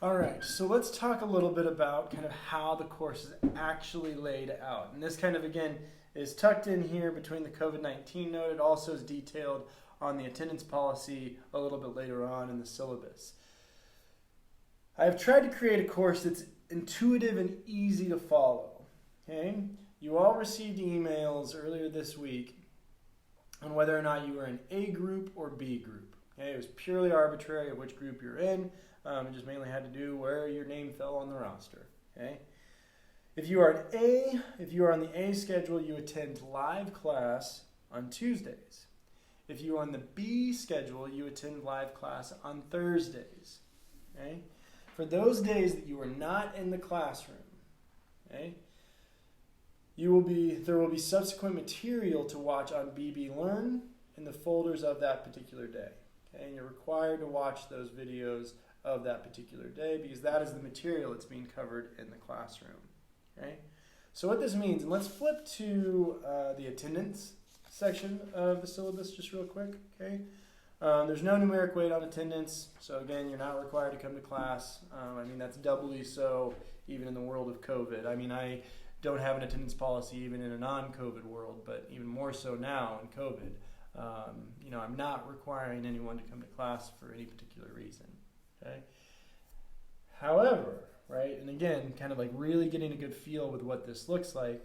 All right, so let's talk a little bit about kind of how the course is actually laid out. And this kind of, again, is tucked in here between the COVID-19 note. It also is detailed on the attendance policy a little bit later on in the syllabus. I've tried to create a course that's intuitive and easy to follow. Okay? You all received emails earlier this week on whether or not you were in A group or B group. Okay? It was purely arbitrary of which group you're in. It just mainly had to do where your name fell on the roster. Okay? If you are on the A schedule, you attend live class on Tuesdays. If you are on the B schedule, you attend live class on Thursdays. Okay? For those days that you are not in the classroom, okay, there will be subsequent material to watch on BB Learn in the folders of that particular day. Okay? And you're required to watch those videos of that particular day because that is the material that's being covered in the classroom. Okay? So what this means, and let's flip to the attendance section of the syllabus just real quick. Okay? There's no numeric weight on attendance, so again, you're not required to come to class. That's doubly so even in the world of COVID. I don't have an attendance policy even in a non-COVID world, but even more so now in COVID. I'm not requiring anyone to come to class for any particular reason. Okay? However, right, and again, kind of like really getting a good feel with what this looks like.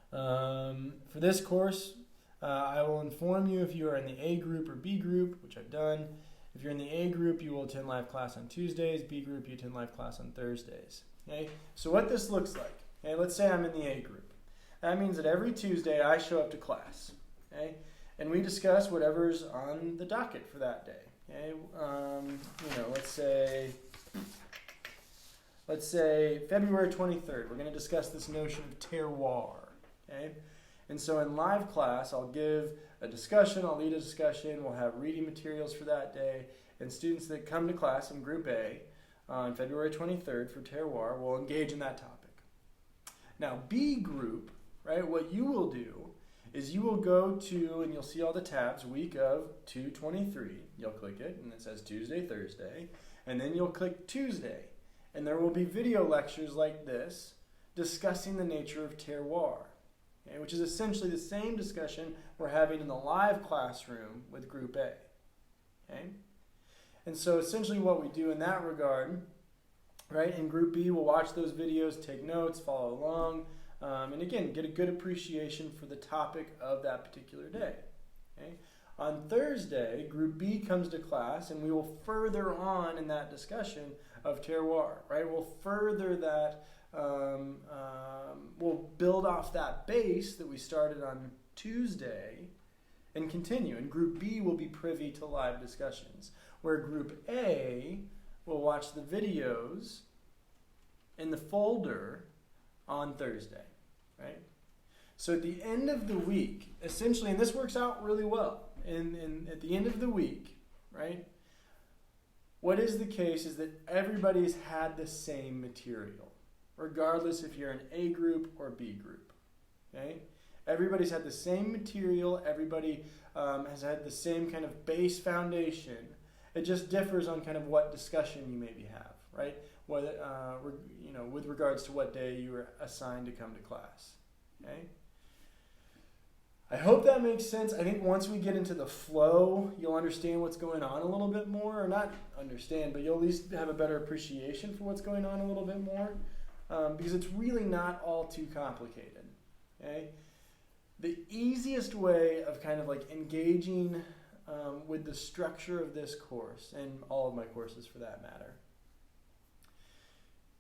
For this course, I will inform you if you are in the A group or B group, which I've done. If you're in the A group, you will attend live class on Tuesdays. B group, you attend live class on Thursdays. Okay? So what this looks like, okay, let's say I'm in the A group. That means that every Tuesday I show up to class, okay, and we discuss whatever's on the docket for that day. Okay? Let's say February 23rd, we're going to discuss this notion of terroir. Okay? And so in live class, I'll give a discussion, I'll lead a discussion, we'll have reading materials for that day, and students that come to class in Group A on February 23rd for terroir will engage in that topic. Now B group, right, what you will do is you will go to, and you'll see all the tabs, week of 2/23. You'll click it, and it says Tuesday, Thursday, and then you'll click Tuesday. And there will be video lectures like this discussing the nature of terroir. Okay, which is essentially the same discussion we're having in the live classroom with Group A. Okay? And so essentially what we do in that regard, right, in Group B, we'll watch those videos, take notes, follow along, and again, get a good appreciation for the topic of that particular day. Okay? On Thursday, Group B comes to class, and we will further on in that discussion of terroir, right? We'll further that. We'll build off that base that we started on Tuesday and continue. And Group B will be privy to live discussions, where Group A will watch the videos in the folder on Thursday, right? So at the end of the week, essentially, and this works out really well, and at the end of the week, right, what is the case is that everybody's had the same material, regardless if you're in A group or B group. Okay? Everybody's had the same material. Everybody has had the same kind of base foundation. It just differs on kind of what discussion you maybe have, right? Whether, with regards to what day you were assigned to come to class. Okay? I hope that makes sense. I think once we get into the flow, you'll understand what's going on a little bit more, or not understand, but you'll at least have a better appreciation for what's going on a little bit more. Because it's really not all too complicated. Okay? The easiest way of kind of like engaging with the structure of this course, and all of my courses for that matter,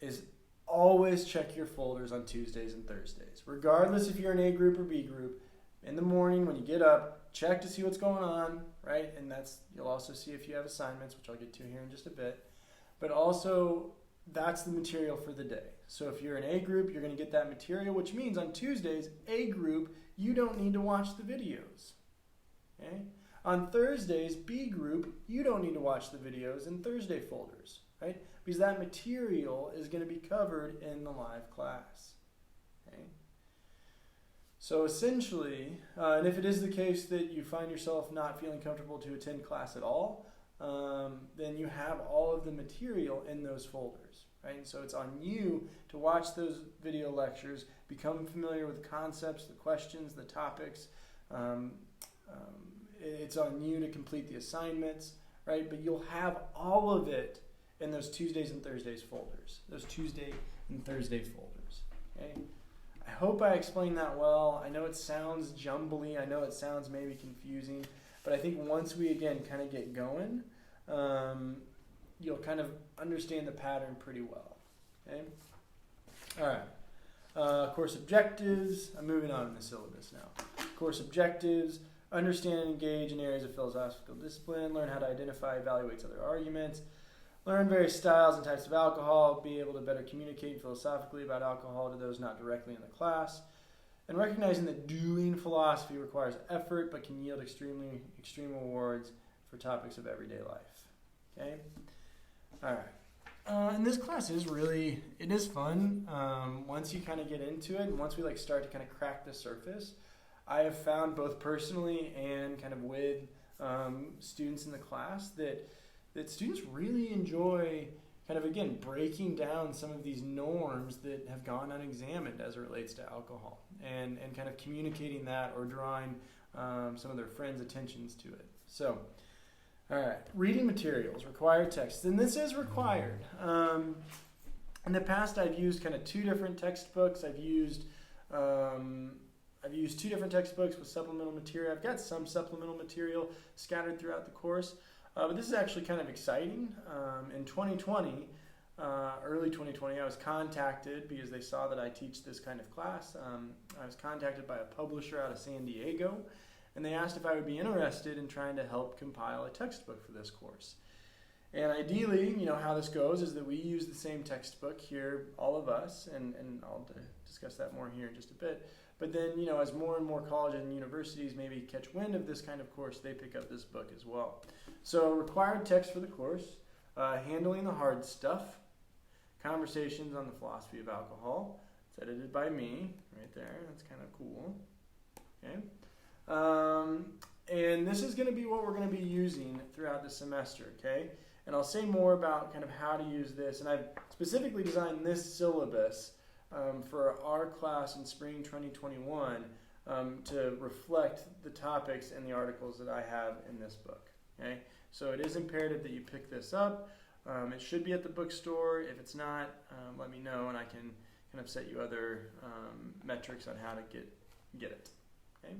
is always check your folders on Tuesdays and Thursdays. Regardless if you're in A group or B group, in the morning when you get up, check to see what's going on, right? And you'll also see if you have assignments, which I'll get to here in just a bit. But also, that's the material for the day. So if you're in A group, you're going to get that material, which means on Tuesdays, A group, you don't need to watch the videos. Okay? On Thursdays, B group, you don't need to watch the videos in Thursday folders, right? Because that material is going to be covered in the live class. Okay? So essentially, and if it is the case that you find yourself not feeling comfortable to attend class at all, then you have all of the material in those folders, right? And so it's on you to watch those video lectures, become familiar with the concepts, the questions, the topics. It's on you to complete the assignments, right? But you'll have all of it in those Tuesdays and Thursdays folders, those Tuesday and Thursday folders, okay? I hope I explained that well. I know it sounds jumbly. I know it sounds maybe confusing. But I think once we, again, kind of get going, you'll kind of understand the pattern pretty well. Okay? All right. Course objectives. I'm moving on in the syllabus now. Course objectives. Understand and engage in areas of philosophical discipline. Learn how to identify, evaluate other arguments. Learn various styles and types of alcohol. Be able to better communicate philosophically about alcohol to those not directly in the class. And recognizing that doing philosophy requires effort but can yield extreme rewards for topics of everyday life. Okay? All right. And this class is fun. Once you kind of get into it and once we start to kind of crack the surface, I have found both personally and kind of with students in the class that students really enjoy kind of, again, breaking down some of these norms that have gone unexamined as it relates to alcohol and kind of communicating that or drawing some of their friends' attentions to it. So, all right, reading materials, required texts, and this is required. In the past, I've used kind of two different textbooks. I've used two different textbooks with supplemental material. I've got some supplemental material scattered throughout the course. But this is actually kind of exciting. In 2020, early 2020, I was contacted because they saw that I teach this kind of class. I was contacted by a publisher out of San Diego, and they asked if I would be interested in trying to help compile a textbook for this course. And ideally, how this goes is that we use the same textbook here, all of us, and I'll discuss that more here in just a bit. But then, as more and more colleges and universities maybe catch wind of this kind of course, they pick up this book as well. So required text for the course, Handling the Hard Stuff, Conversations on the Philosophy of Alcohol. It's edited by me, right there. That's kind of cool. Okay. And this is going to be what we're going to be using throughout the semester, okay? And I'll say more about kind of how to use this. And I've specifically designed this syllabus for our class in spring 2021 to reflect the topics and the articles that I have in this book. Okay, so it is imperative that you pick this up. It should be at the bookstore. If it's not, let me know and I can kind of set you other metrics on how to get it. Okay,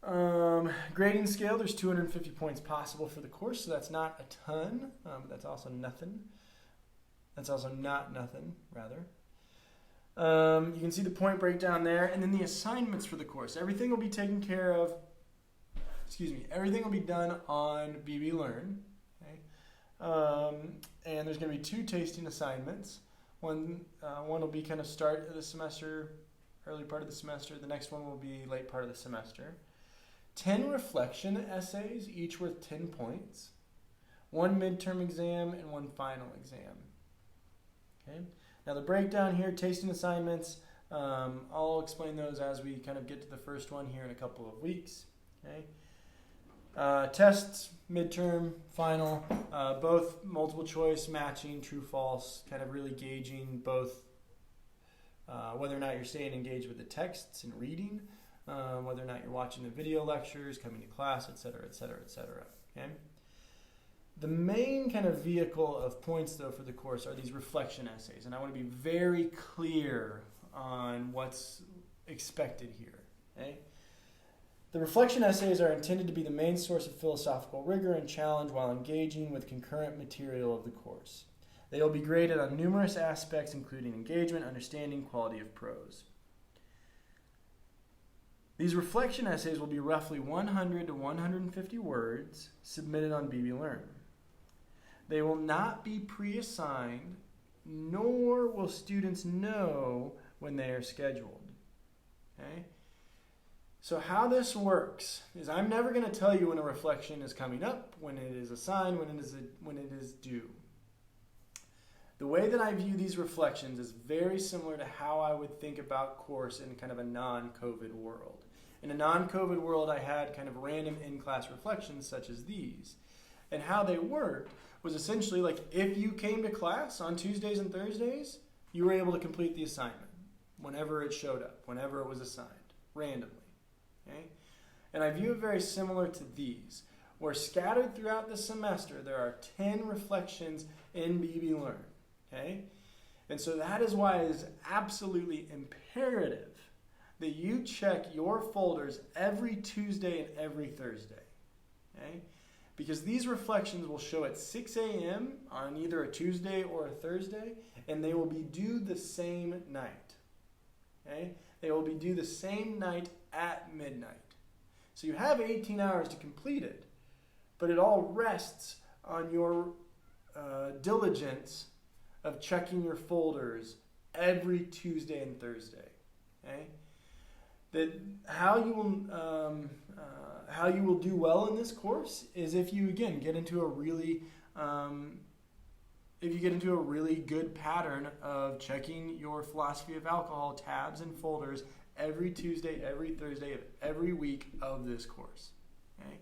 all right. Grading scale, there's 250 points possible for the course, so that's not a ton, but that's also nothing. That's also not nothing, rather. You can see the point breakdown there, and then the assignments for the course. Everything will be taken care of. Everything will be done on BB Learn. Okay? And there's going to be 2 tasting assignments. One will be kind of start of the semester, early part of the semester. The next one will be late part of the semester. 10 reflection essays, each worth 10 points. 1 midterm exam and 1 final exam. Okay. Now the breakdown here, tasting assignments, I'll explain those as we kind of get to the first one here in a couple of weeks. Okay. Tests, midterm, final, both multiple choice, matching, true, false, kind of really gauging both whether or not you're staying engaged with the texts and reading, whether or not you're watching the video lectures, coming to class, etc., etc., etc. Okay. The main kind of vehicle of points, though, for the course are these reflection essays, and I want to be very clear on what's expected here. Okay? The reflection essays are intended to be the main source of philosophical rigor and challenge while engaging with concurrent material of the course. They will be graded on numerous aspects, including engagement, understanding, quality of prose. These reflection essays will be roughly 100 to 150 words submitted on BB Learn. They will not be pre-assigned, nor will students know when they are scheduled. Okay? So how this works is I'm never going to tell you when a reflection is coming up, when it is assigned, when it is due. The way that I view these reflections is very similar to how I would think about course in kind of a non-COVID world. In a non-COVID world, I had kind of random in-class reflections such as these. And how they worked was essentially like if you came to class on Tuesdays and Thursdays, you were able to complete the assignment whenever it showed up, whenever it was assigned, randomly. Okay? And I view it very similar to these, where scattered throughout the semester, there are 10 reflections in BB Learn. Okay? And so that is why it is absolutely imperative that you check your folders every Tuesday and every Thursday. Okay? Because these reflections will show at 6 a.m. on either a Tuesday or a Thursday, and they will be due the same night. Okay? They will be due the same night at midnight. So you have 18 hours to complete it, but it all rests on your diligence of checking your folders every Tuesday and Thursday. Okay? That how you will do well in this course is if you again get into a really good pattern of checking your philosophy of alcohol tabs and folders every Tuesday, every Thursday of every week of this course. Okay?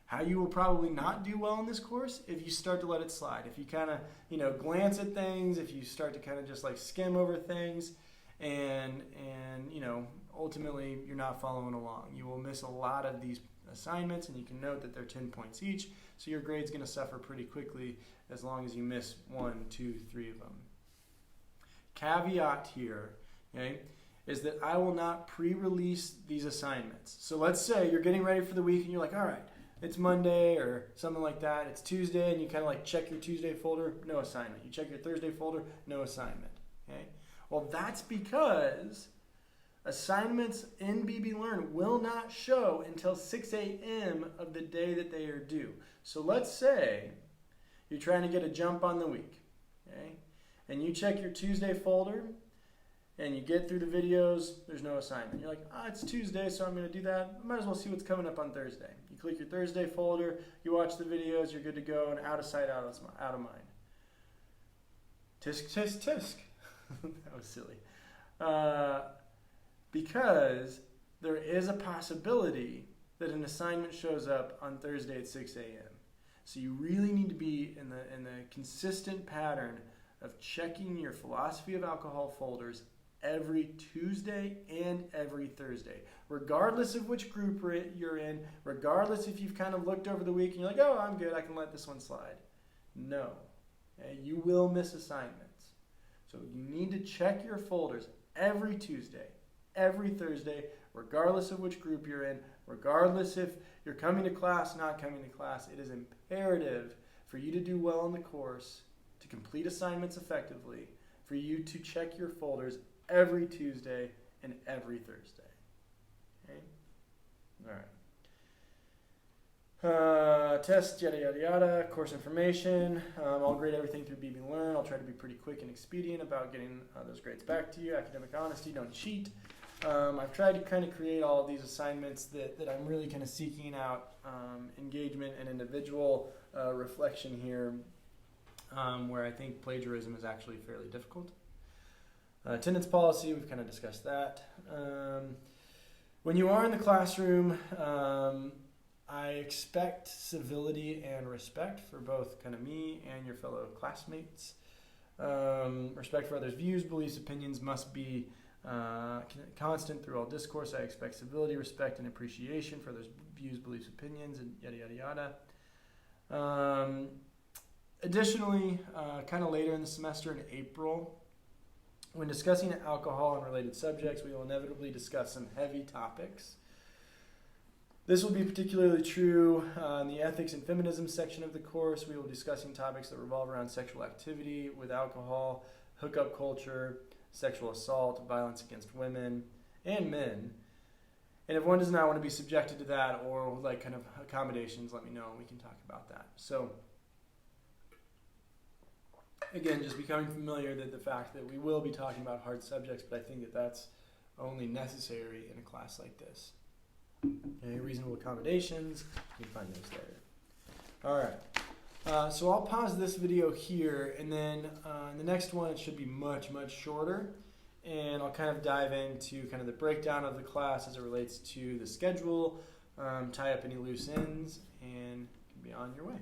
How you will probably not do well in this course if you start to let it slide. If you kind of glance at things, if you start to kind of just like skim over things, and ultimately you're not following along. You will miss a lot of these assignments, and you can note that they're 10 points each, so your grade's going to suffer pretty quickly as long as you miss 1, 2, 3 of them. Caveat here, okay, is that I will not pre-release these assignments. So let's say you're getting ready for the week and you're like, all right, it's Monday or something like that, it's Tuesday, and you kind of like check your Tuesday folder, no assignment. You check your Thursday folder, no assignment. Okay? Well, that's because assignments in BB Learn will not show until 6 a.m. of the day that they are due. So let's say you're trying to get a jump on the week, okay? And you check your Tuesday folder and you get through the videos, there's no assignment. You're like, it's Tuesday, so I'm going to do that. I might as well see what's coming up on Thursday. You click your Thursday folder, you watch the videos, you're good to go, and out of sight, out of mind. Tisk, tisk, tisk. That was silly. Because there is a possibility that an assignment shows up on Thursday at 6 a.m. So you really need to be in the consistent pattern of checking your philosophy of alcohol folders every Tuesday and every Thursday, regardless of which group you're in, regardless if you've kind of looked over the week and you're like, oh, I'm good, I can let this one slide. No. Okay? You will miss assignments. So you need to check your folders every Tuesday, every Thursday, regardless of which group you're in, regardless if you're coming to class, not coming to class. It is imperative for you to do well in the course, to complete assignments effectively, for you to check your folders every Tuesday and every Thursday. Okay? All right. Test, yada, yada, yada, course information. I'll grade everything through BB Learn. I'll try to be pretty quick and expedient about getting those grades back to you. Academic honesty, don't cheat. I've tried to kind of create all of these assignments that I'm really kind of seeking out engagement and individual reflection here, where I think plagiarism is actually fairly difficult. Attendance policy, we've kind of discussed that. When you are in the classroom, I expect civility and respect for both kind of me and your fellow classmates. Respect for others' views, beliefs, opinions must be constant through all discourse. I expect civility, respect, and appreciation for others' views, beliefs, opinions, and yada, yada, yada. Additionally, kind of later in the semester in April, when discussing alcohol and related subjects, we will inevitably discuss some heavy topics. This will be particularly true in the ethics and feminism section of the course. We will be discussing topics that revolve around sexual activity with alcohol, hookup culture, sexual assault, violence against women and men. And if one does not want to be subjected to that or like kind of accommodations, let me know and we can talk about that. So again, just becoming familiar that the fact that we will be talking about hard subjects, but I think that that's only necessary in a class like this. Okay, reasonable accommodations, you can find those later. All right, so I'll pause this video here, and then in the next one it should be much, much shorter, and I'll kind of dive into kind of the breakdown of the class as it relates to the schedule, tie up any loose ends, and be on your way.